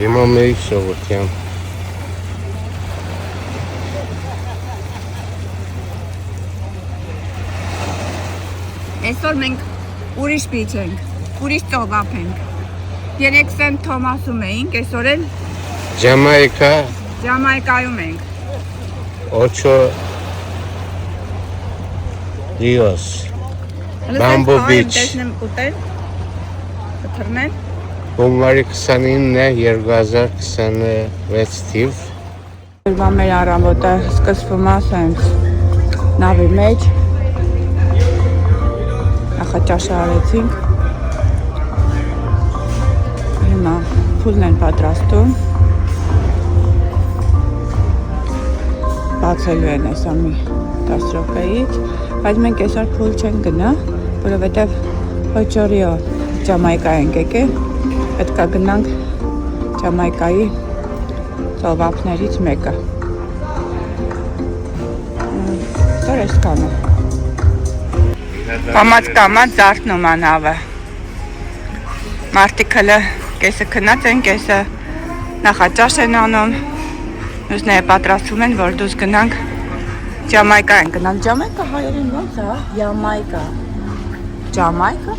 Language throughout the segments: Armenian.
Հիմա մեր շողության Այսօր մենք ուրիշ բիչ ենք, ուրիշ ծովափ ենք։ Երեք Սենթ Թոմասում էինք, այսօր էլ Ջամայկայում ենք։ Ocho Rios Bamboo Beach Տեսնեմ ուտել, կթռնել։ Հունվարի 29-ն է 2026 թիվ Օրվա մեր առավոտը սկսվում է սենց նավի մեջ։ Նախաճաշը արեցինք։ Հիմա փուլն են պատրաստում։ Բացելու են այսա մի 10 րոպեից, բայց մենք այսօր փուլ չենք գնա, որովհետև Ocho Rios Ջամայկա ենք եկել, պետք է գնանք Ջամայկայի ծովափներից մեկը։ Այսօր այսքանը։ Կամաց զարթնում է նավը։ Մարդիկ հələ կեսը քնած են, կեսը նախաճաշ են անում։ Մյուսները պատրաստվում են, որ դուրս գնանք Ջամայկա են գնալ։ Ջամայկա հայերեն ո՞նց է։ Ջամայկա։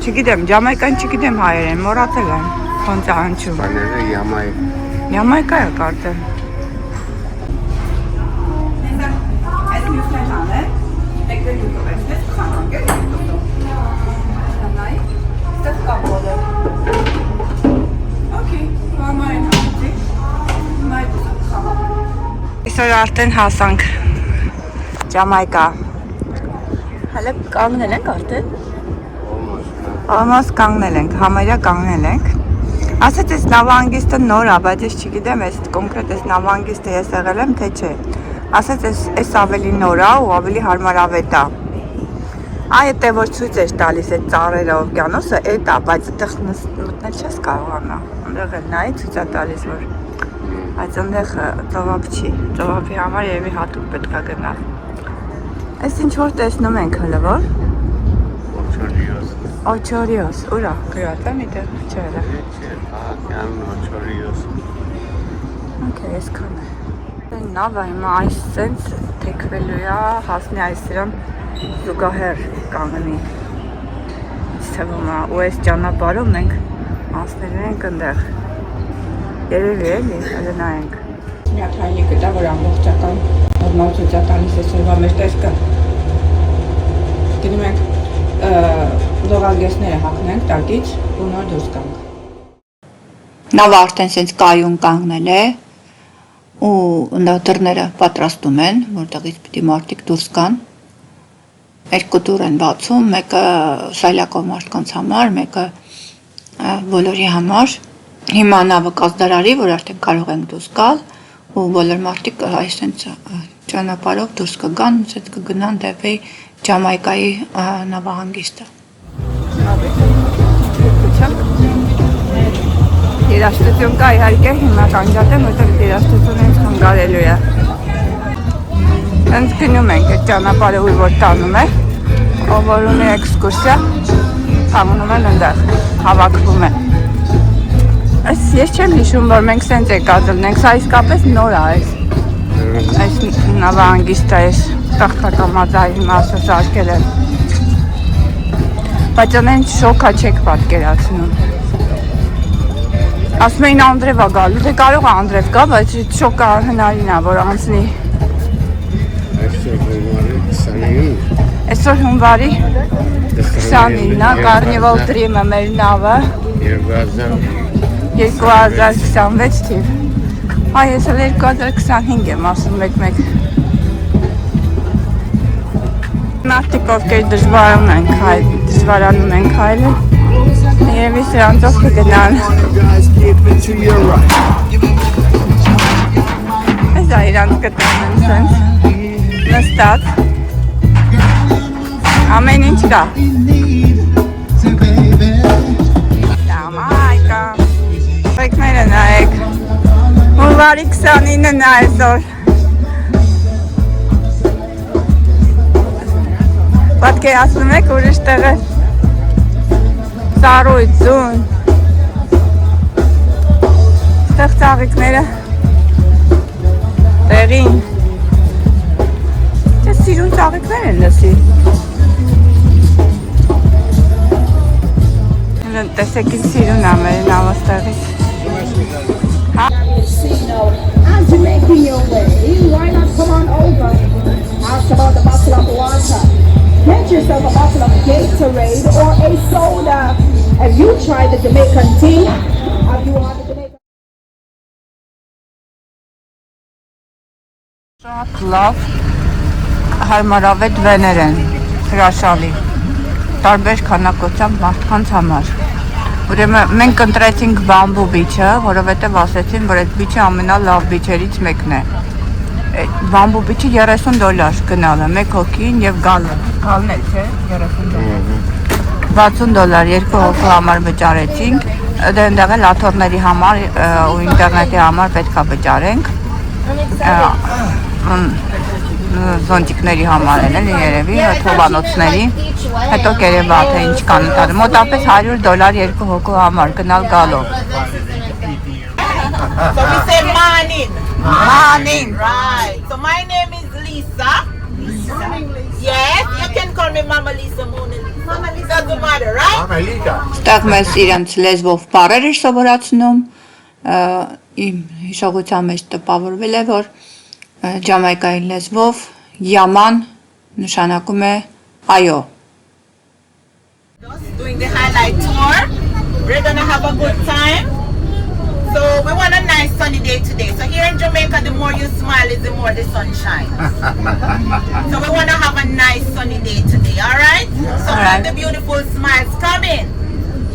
Չգիտեմ, Ջամայկան չգիտեմ հայերեն, մոռացել եմ։ Ոնց է հնչում։ Բաները Յամայկա է կարծեմ։ Այս մյուսներն է, եկել ու կվեցնես խանանք է։ Նայ, ստեղ կա բոլը։ Okay, համարեն համեցի։ Մայր խանանք։ Այսօր արդեն հասանք Ջամայկա։ Հələ կանգնել ենք արդեն։ Almost կանգնել ենք, համարյա կանգնել ենք։ Ասած այս նավահանգիստը նոր է, բայց ես չգիտեմ այս կոնկրետ այս նավահանգիստը ես եղել եմ, թե չէ։ Ասած այս ավելի նոր է ու ավելի հարմարավետ է։ Այդ է որ ցույց է տալիս այդ ծառերը օվկիանոսը, այդ է, բայց այդտեղ մտնել չես կարողանա։ Այնտեղ էլ նայ ցույց է տալիս որ բայց այնտեղ ծովափ չի։ Ծովափի համար երևի հատուկ պետք է գնալ։ Այս ինչ որ տեսնում ենք հələ որ Ocho Rios, ուրա, գրած է միտեղ, չէ հələ։ Ocho Rios Okay, այսքան է։ Այն նավը հիմա այս սենց թեքվելու է, հասնի այս սրան զուգահեռ կանգնի։ Թվում է, ու այս ճանապարհով մենք անցնելու ենք այնտեղ։ Երևի էլի, հələ նայենք։ Մի հատ հայնի գտա, որ ամբողջական նորմալ ցույց է տալիս այսօրվա մեր տեսքը։ Գնում ենք լողագեսները հագնենք տակից ու նոր դուրս գանք։ Նավը արդեն սենց կայուն կանգնել է ու դռները պատրաստում են, որտեղից պիտի մարդիկ դուրս գան։ Երկու դուռ են բացում, մեկը սայլակով մարդկանց համար, մեկը բոլորի համար։ Հիմա նավը կազդարարի, որ արդեն կարող ենք դուրս գալ ու բոլոր մարդիկ այս սենց ճանապարհով դուրս կգան, սենց կգնան դեպի Ջամայկայի նավահանգիստը։ Երաժշտություն կա իհարկե, հիմա կանգնած եմ, որտեղ երաժշտությունը ինձ խանգարելու է։ Հենց գնում ենք այդ ճանապարհը ուր որ տանում է, ով որ ունի էքսկուրսիա, կանգնում են այնտեղ, հավաքվում է։ Ես չեմ հիշում, որ մենք սենց եկած ենք, սա իսկապես նոր է այս նավահանգիստը, այս տախտակամածային մասը սարքել են։ Բայց անեն շոքա չեք պատկերացնում։ Ասում էին Անդրև է գալու, թե կարող է Անդրև գա, բայց շոկը հնարին է, որ անցնի։ Այսօր հունվարի 29-ն է, Carnival Dream-ը մեր նավը 2026 թիվ։ Այ ես էլ 2025 եմ ասում մեկ-մեկ։ Մարդիկ ովքեր դժվարանում են քայլել, երևի սրանցով կգնան։ Այս է իրանց գտնում են սենց, նստած, ամեն ինչ կա։ Ջամայկա, եկները նայեք, հունվարի 29-ն է այսօր։ Պատկերացնում եք ուրիշ տեղ է սառույց, ձուն։ ծաղիկները տեղին։ Ես սիրուն ծաղիկներ են լսի։ Տեսեք ինչ սիրուն ամերին ավաստեղից։ As you're making your way, why not come on over? Ask about the bottle of water. Get yourself a bottle of Gatorade or a soda. Have you tried the Jamaican tea? Have you had the Jamaican? Շատ լավ հարմարավետ վեներ են, հրաշալի, տարբեր քանակությամբ մարդկանց համար։ Ուրեմն մենք ընտրեցինք Bamboo Beach-ը, որովհետև ասեցին, որ այդ beach-ը ամենալավ beach-երից մեկն է։ Bamboo Beach-ը $30 գնալը, մեկ հոգին եւ գալը։ Գալն է, չէ՞, $60։ $60 երկու հոգու համար վճարեցինք։ Դե այնտեղ էլ աթոռների համար ու ինտերնետի համար պետքա վճարենք։ Զոնտիկների համար են էլի երևի, թողանոցների, հետո կերևա թե ինչ կան ընդհանուր, մոտապես $100 երկու հոգու համար գնալ գալով։ So we say morning. Morning. Right. So my name is Lisa. Yes, you can call me Mama Lisa, Mona Lisa. Mama Lisa doesn't matter, right? Ստեղ մեզ իրենց լեզվով բառեր էր սովորացնում, իմ հիշողության մեջ տպավորվել է, որ Ջամայկայի լեզվով Yaman նշանակում է այո։ Doing the highlight tour. We're gonna have a good time. So we want a nice sunny day today. So here in Jamaica, the more you smile is the more the sun shines. So we want to have a nice sunny day today, alright? So have the beautiful smiles coming.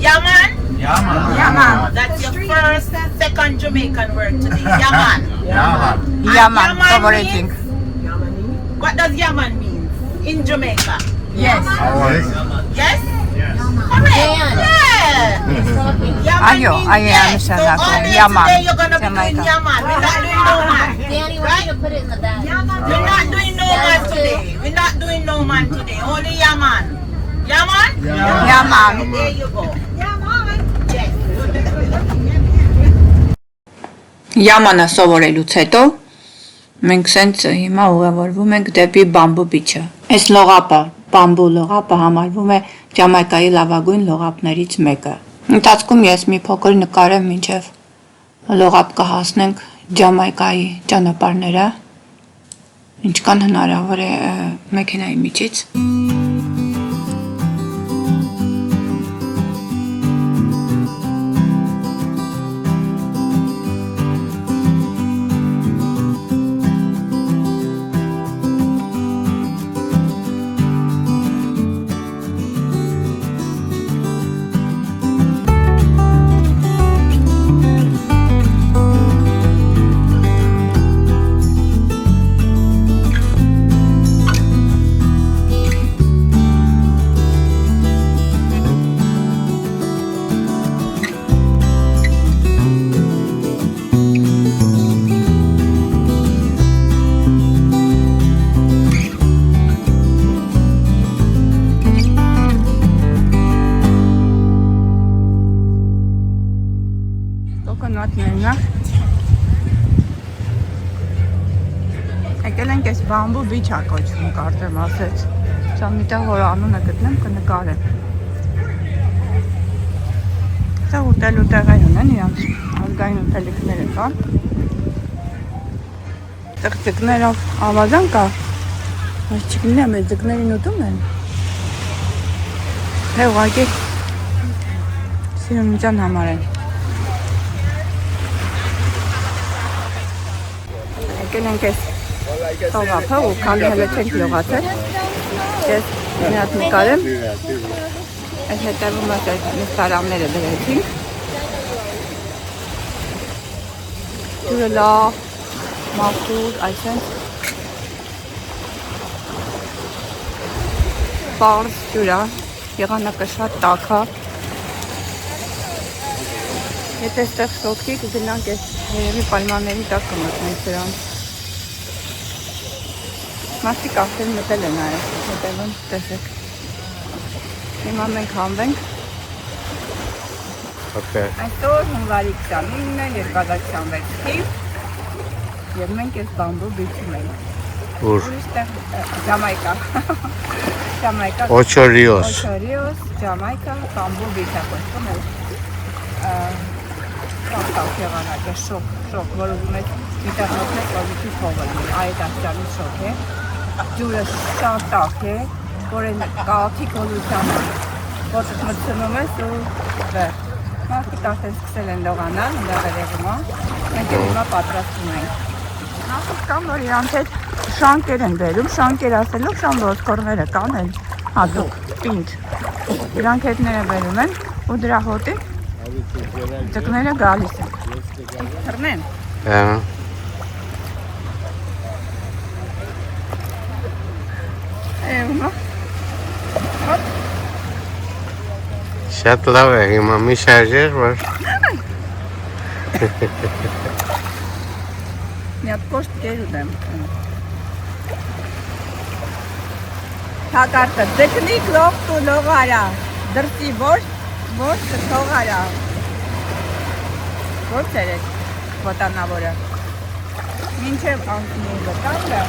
Yaman? Yaman. That's your first, second Jamaican word today. Yaman. Yaman, favoriting. What does Yaman mean in Jamaica? Yes. Yes? Correct. Yeah. Yaman Ayo, means ayo, yes. So understand that. all day Yaman, today you're gonna be Jamaica. doing Yaman. We're not doing no man. Danny, we're gonna put it in the bag. We're not doing no man today. We're not doing no man today. Only Yaman. Yaman? Yaman. There you go. Yaman. Yes. Յամանը սովորելուց հետո մենք սենց հիմա ուղևորվում ենք դեպի Bamboo Beach-ը։ Այս լողապը, Bamboo լողապը համարվում է Ջամայկայի լավագույն լողապներից մեկը։ Ընթացքում ես մի փոքր նկարեմ մինչև լողապ կհասնենք Ջամայկայի ճանապարհները, ինչքան հնարավոր է մեքենայի միջից։ Եկել ենք այս Bamboo Beach-ը կոչվում, կարծեմ ասեց։ Սա միտեղ որ անունը գտնեմ կնկարեմ։ Սա ուտելու տեղեր ունեն իրանց, ազգային ուտելիքները կան։ Այդտեղ ձկներով ավազան կա, բայց չգիտեմ այս ձկներին ուտում են։ Թե ուղղակի սիրունության համար են։ Եկել ենք այս Տողափը ու քանի հələ չենք լողացել, ես մի հատ նկարեմ, այս հետևում այս նստարանները դրեցինք, ջուրը լավ, մաքուր, այսենց պարզ ջուր է, եղանակը շատ տաք է, եթե այստեղ շոգի կգնանք այս երևի պայմանների տակ կմտնենք սրանց։ Մարդիկ արդեն մտել են այո, հետևում, տեսեք։ Հիմա մենք հանվենք։ Okay. Այսօր հունվարի 29-ը 2026 թիվ եւ մենք այս Bamboo Beach-ում ենք։ Ուր։ Ուրիշտեղ Ջամայկա։ Ջամայկա։ Ocho Rios. Ocho Rios, Ջամայկա, Bamboo Beach-ը կոչվում է։ Կապտակ եղանակը շոկ, որ ուզում եք ինտերնետից որ մի քիչ փողը լինի, այդ աշճանի շոկ է։ Ջուրը շատ տաք է, որ այն կաթի կոլության է, որտեղ մտցնում ես ու վեր։ Մարդիկ արդեն սկսել են լողանալ, վերևում է, մենք հիմա պատրաստում ենք։ Մարդիկ կան, որ իրանք հետ շանկեր են բերում, շանկեր ասելով շան ոսկորները կան են հատուկ, պինչ։ Իրանք հետները բերում են ու դրա հոտի ձկները գալիս են։ Թռնեն։ Հա։ Էվնա։ Շատ լավ է, հիմա մի շարժեր, որ Մի հատ կոշտ կեր ուտեմ։ Հակարտը, ձկնիկ լողտու լողարա, դրսի որ թողարա։ Որ ծերեք վտանավորը։ Մինչև անկնի վտանգը։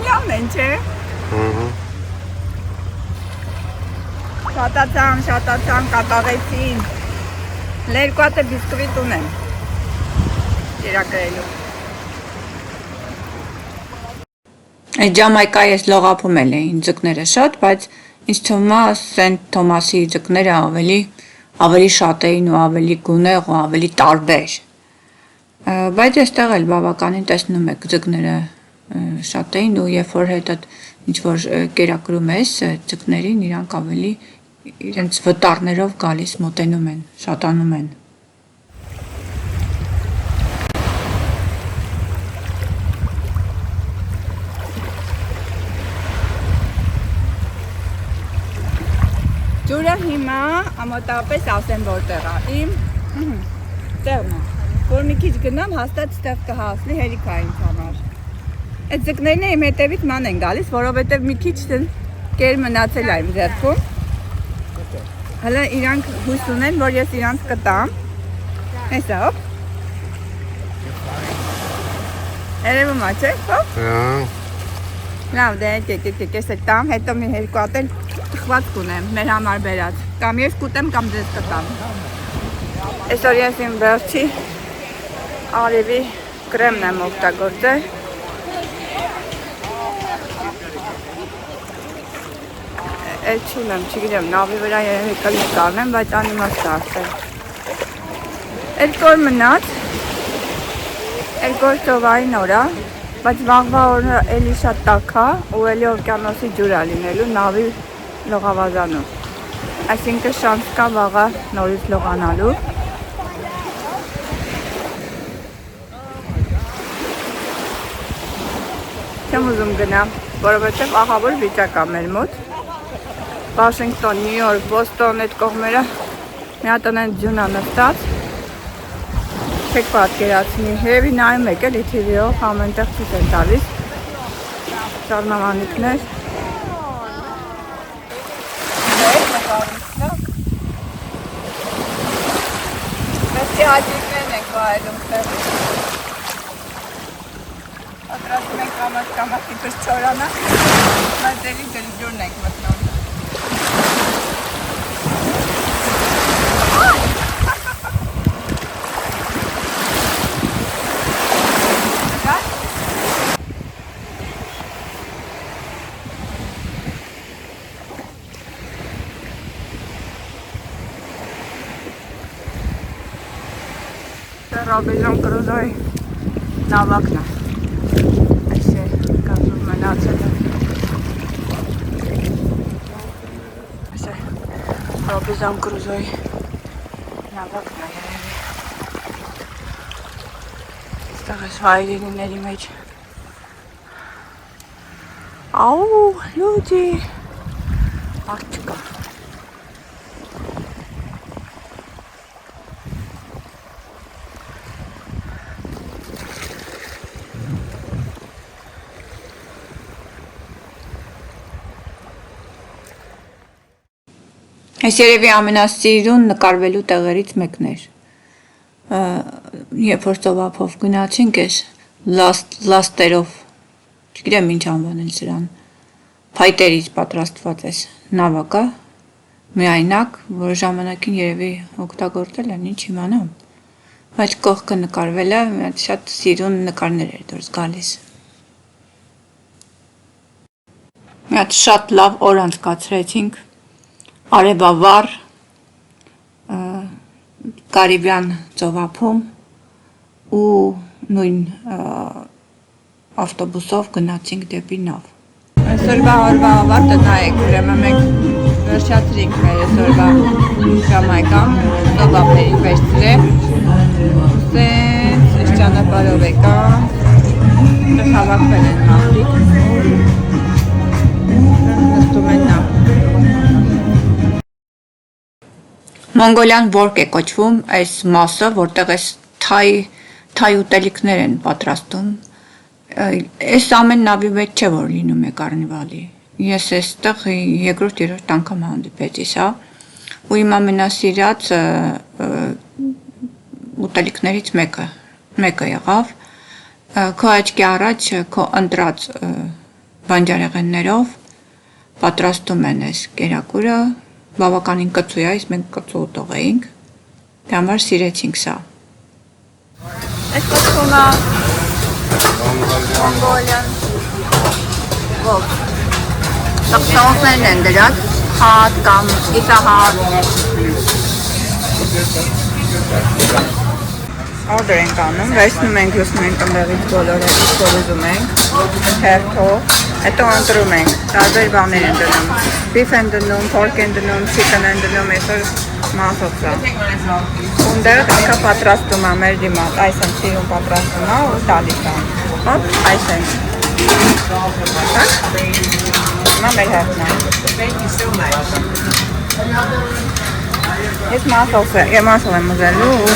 Յամ են չէ։ Շատացան, կատաղեցին։ Լերկուատը բիսկվիտ ունեմ։ Երակրելու։ Այդ Ջամայկայի ես լողափում էին ձկները շատ, բայց ինձ թվում է Սենթ Թոմասի ձկները ավելի շատ էին ու ավելի գունեղ ու ավելի տարբեր։ Բայց այստեղ էլ բավականին տեսնում եք ձկները շատ էին ու երբ որ հետը ինչ որ կերակրում ես ձկներին իրանք ավելի իրենց վտարներով գալիս մոտենում են, շատանում են։ Ջուրը հիմա ամոտապես ասեմ որտեղ է, իմ տեղն է, որ մի քիչ գնամ հաստատ ստեղ կհասնի հերիքա ինձ համար։ Այդ ձկներն իմ հետևից ման են գալիս, որովհետև մի քիչ կեր մնացել է իմ ձեռքում։ Հələ իրանք հույս ունեն, որ ես իրանք կտամ։ Հեսա, հոպ։ Երևում է, չէ, հոպ։ Լավ, դե եկեք ես էլ տամ, հետո մի երկու հատ էլ թխված կունեմ, մեր համար բերած։ Կամ ես կուտեմ, կամ ձեզ կտամ։ Այսօր ես իմ վերջի արևի կրեմն եմ օգտագործել։ Էլ չունեմ, չգիտեմ, նավի վրա երևի կլի կանեմ, բայց անիմաստ արդեն։ Երկոր մնաց, երկոր ծովային օրա, բայց վաղվա օրը էլի շատ տաք է ու էլի օվկիանոսի ջուր է լինելու նավի լողավազանում։ Այսինքն շանս կա վաղը նորից լողանալու։ Չեմ ուզում գնամ, որովհետև ահավոր վիճակ է մեր մոտ։ Վաշինգտոն, Նյու Յորք, Բոստոն այդ կողմերը մի հատ են ջունա նստած։ Չեք պատկերացնի, երևի նայում եք էլի TV-ով, ամենտեղ ցույց են տալիս շարնամանիքներ։ Մեսի հաջիկներն ենք վայելում տեղ։ Պատրաստում ենք կամաց իպս չորանա, բայց էլի ջրն ենք մտնում։ Ռոբինզոն Կրուզոյի նավակն է։ Այս է կազում մնացել է։ Այս է Ռոբինզոն Կրուզոյի նավակն է երևի։ Այստեղ ես վայրենիների մեջ։ Աու, լուջի։ Արդ չկա։ Այս երևի ամենասիրուն նկարվելու տեղերից մեկն էր։ Երբ որ ծովափով գնացինք ես լաստերով, չգիտեմ ինչ անվանել սրան, փայտերից պատրաստված էս նավակը, միայնակ, որ ժամանակին երևի օգտագործել են, ինչ իմանամ, բայց կողքը նկարվելը շատ սիրուն նկարներ էր դուրս գալիս։ Միատ շատ լավ օր անցկացրեցինք, արևավառ, Կարիբյան ծովափում ու նույն ավտոբուսով գնացինք դեպի նավ։ Այսօրվա օրվա ավարտը նայեք, ուրեմն մենք վերջացրինք մեր այսօրվա ժամանական, ծովափերին վերցրել, ուսենց այս ճանապարհով եկա, հավաքվել են մարդիկ, նստում են նավ։ Մոնգոլյան որկ է կոչվում այս մասը, որտեղ այս թայ ուտելիքներ են պատրաստում։ Այս ամեն նավի մեջ չէ, որ լինում է կարնիվալի։ Ես այստեղ երկրորդ անգամ հանդիպեցի սա, ու իմ ամենասիրած ուտելիքներից մեկը եղավ։ Քո աչքի առաջ քո ընտրած բանջարեղեններով պատրաստում են այս կերակուրը, բավականին կծու է, իսկ մենք կծու ուտող էինք, դե համար սիրեցինք սա։ Այս կոչվում է մոնգոլյան ոգ։ Սոուսներն են դրած, հատ կամ իսահատ։ Օրդեր ենք անում, վերցնում ենք, լուսնում ենք ըմբեղից բոլորը, որ ուզում ենք, հերթով, հետո ընտրում ենք, տարբեր բաներ են դնում, բիֆ են դնում, փորկ են դնում, չիկն են դնում, այսօր մասով սա։ Ունդերը ինքը պատրաստում է մեր դիմաց, այս են սիրուն պատրաստում է ու տալիս է, հոպ, այս են։ Նա մեր հերթն է։ Ես մասով եմ ուզելու ու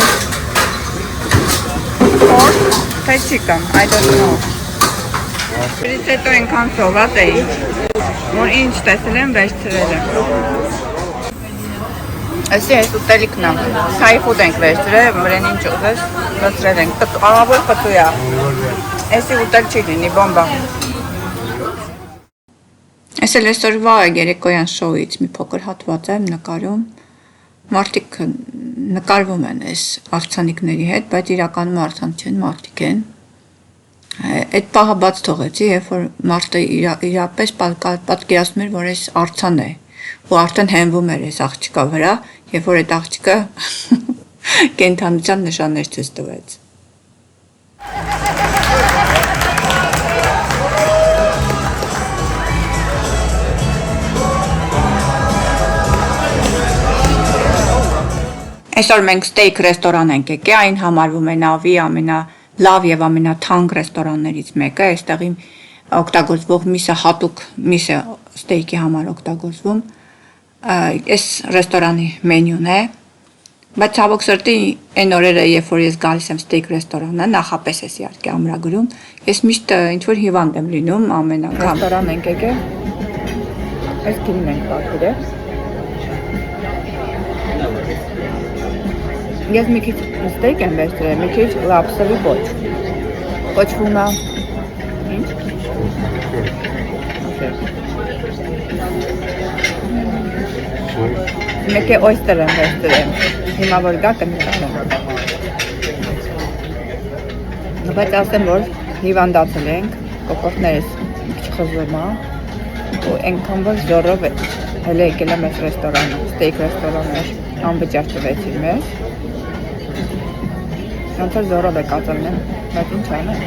pork, թե chicken, I don't know. Բրից հետո ենքան սոված էի, որ ինչ տեսել եմ, վերցրել եմ։ Այսի այս ուտելիքն է, թայ ֆուդ ենք վերցրել, վրեն ինչ ուզես, վերցրել ենք, աղավոր պտու է, այսի ուտել չի լինի, բոմբա։ Այս էլ այսօրվա երեկոյան շոուից մի փոքր հատված եմ նկարում, մարդիկ նկարվում են այս արձանիկների հետ, բայց իրականում արձանիկ չեն, մարդիկ են։ Այդ պահը բաց թողեցի, երբ որ մարդը իրապես պատկերացնում էր, որ այս արձան է, ու արդեն հենվում էր այս աղջկա վրա, երբ որ այդ աղջկը կենդանության նշաններ ցույց տվեց։ Այսօր մենք ստեյք ռեստորան ենք եկել, այն համարվում է նավի ամենալավ եւ ամենաթանկ ռեստորաններից մեկը, այստեղի օգտագործվող միսը հատուկ միս է ստեյքի համար օգտագործվում։ Այս ռեստորանի մենյուն է, բայց ցավոք սրտի այն օրերը, երբ որ ես գալիս եմ ստեյք ռեստորանը, նախապես էս իհարկե ամրագրում, ես միշտ ինչ որ հիվանդ եմ լինում ամեն անգամ։ Ռեստորան ենք եկել։ Այս քինն ենք պատկերել։ Ես մի քիչ ստեյք եմ վերցրել, մի քիչ լապսերի ոչ։ Կոչվում է ինչ։ Մեկ է օյստեր եմ վերցրել, հիմա որ գա կնկարեմ։ Բայց ասեմ, որ հիվանդացել ենք, կոկորդներս մի քիչ խզում է, ու այնքան որ զորով հələ եկել եմ այս ռեստորանը, ստեյք ռեստորանը անվճար տվեցին մեզ։ Ոնց որ զորով է կացել եմ, բայց ինչ անեմ։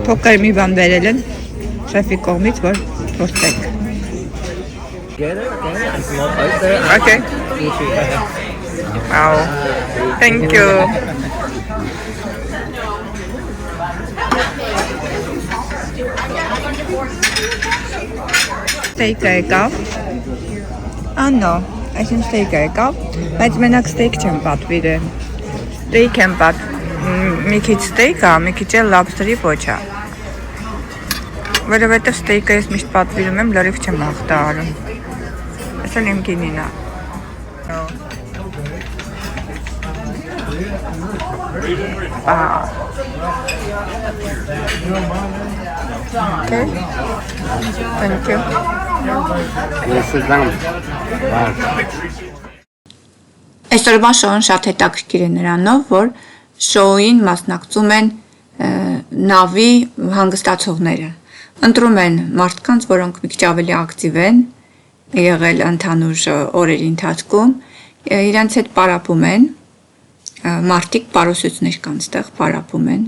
Փոքր մի բան վերել են շեֆի կողմից, որ փորձենք։ Okay. Wow. Thank you. Steak եկավ։ Անո, այսինքն steak եկավ, բայց մենակ steak չեմ պատվիրել։ Steak եմ մի քիչ steak է, մի քիչ էլ lobster-ի պոչ է։ Որովհետև ստեյկը ես միշտ պատվիրում եմ, լրիվ չեմ ախտարում։ Այս էլ իմ գինին է։ Okay. Thank you. Այսօրվա շոուն շատ հետաքրքիր է նրանով, որ շոուին մասնակցում են նավի հանգստացողները։ Ընտրում են մարդկանց, որոնք մի քիչ ավելի ակտիվ են եղել ընդհանուր օրերի ընթացքում, իրենց հետ պարապում են, մարդիկ պարոսություններ կան ստեղ, պարապում են,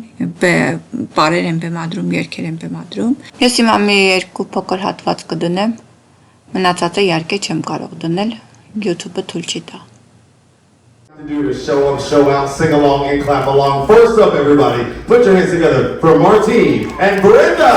պարեր են բեմադրում, երգեր են բեմադրում։ Ես հիմա մի երկու փոքր հատված կդնեմ, մնացածը իհարկե չեմ կարող դնել, YouTube-ը թույլ չի տա։ To do to show up, show out, sing along, and clap along. First up, everybody, put your hands together for Martine and Brenda.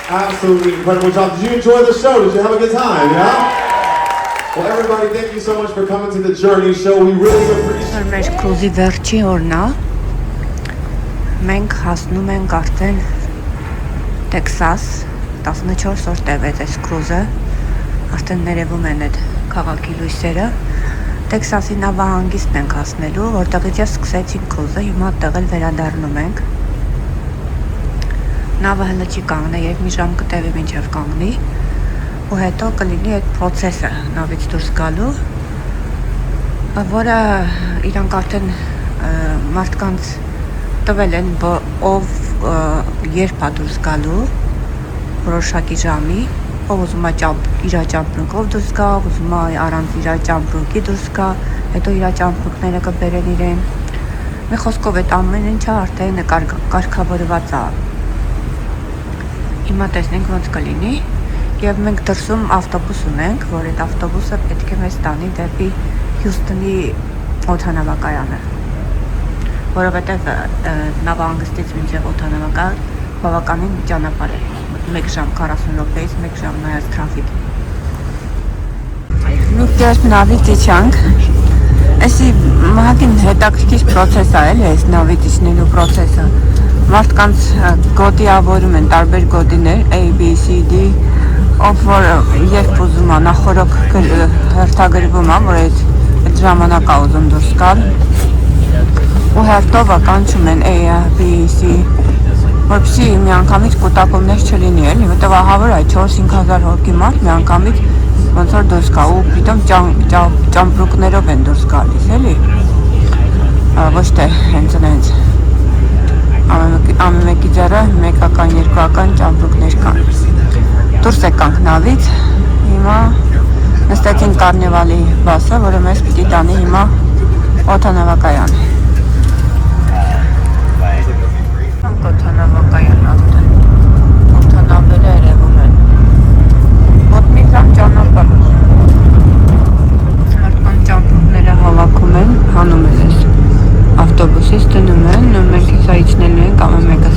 Absolutely incredible job. Did you enjoy the show? Did you have a good time? Yeah? Well, everybody, thank you so much for coming to the Journey Show. We really appreciate it. Մեր կրուզի վերջի օրն է։ Մենք հասնում ենք արդեն Տեքսաս, 14 օր տևեց այս կրուզը։ Արդեն ներևում են այդ քաղաքի լույսերը։ Տեքսասի նավահանգիստն ենք հասնելու, որտեղից ես սկսեցինք կրուզը, հիմա այդտեղ էլ վերադառնում ենք։ Նավը հələ չի կանգնի, երբ մի ժամ կտևի մինչև կանգնի, ու հետո կլինի այդ process-ը նավից դուրս գալու, որը իրանք արդեն մարդկանց տվել են, ով երբ է դուրս գալու, որոշակի ժամի, ով ուզում է իր ճամպրուկով դուրս գա, ուզում է առանց իր ճամպրուկի դուրս գա, հետո իր ճամպրուկները կբերեն իրեն։ Մի խոսքով այդ ամեն ինչը արդեն կարգավորված է։ Հիմա տեսնենք ոնց կլինի, եւ մենք դրսում ավտոբուս ունենք, որ այդ ավտոբուսը պետք է մեզ տանի դեպի Հյուսթոնի օդանավակայանը, որովհետեւ նավահանգստից մինչև օդանավակայան բավականին ճանապարհ է, 1 ժամ 40 րոպեից 1 ժամ նայած թրաֆիկ։ Մենք դեռ նավից իջանք, այսի մահակին հետաքրքիր process է, էլի այս նավից իջնելու process-ը։ Մարդկանց գոտիավորում են տարբեր գոտիներ A, B, C, D, ով որ երբ ուզում է նախորոք հերթագրվում է, որ այդ ժամանակ է ուզում դուրս գալ, ու հերթով կանչում են A, B, C, որպեսզի միանգամից կուտակումներ չլինի, էլի, որտեղ ահավոր է 4-5 հազար հոգի մարդ միանգամից ոնց որ դուրս գա, ու պիտոմ ճամպրուկներով են դուրս գալիս, էլի, ոչ թե հենց այնց ամեն մեկի ձեռը մեկական, երկուական ճամպրուկներ կան։ Դուրս եկանք նավից, հիմա նստեցինք կարնիվալի բասը, որը մեզ պիտի տանի հիմա օդանավակայան։ Օդանավակայան արդեն, օդանավերը երևում են։ Մոտ մի ժամ ճանապարհ։ Մարդկանց ճամպրուկները հավաքում են, հանում են այս ավտոբուսից դնում են, ու մենք հիսա իջնելու ենք ամեն մեկը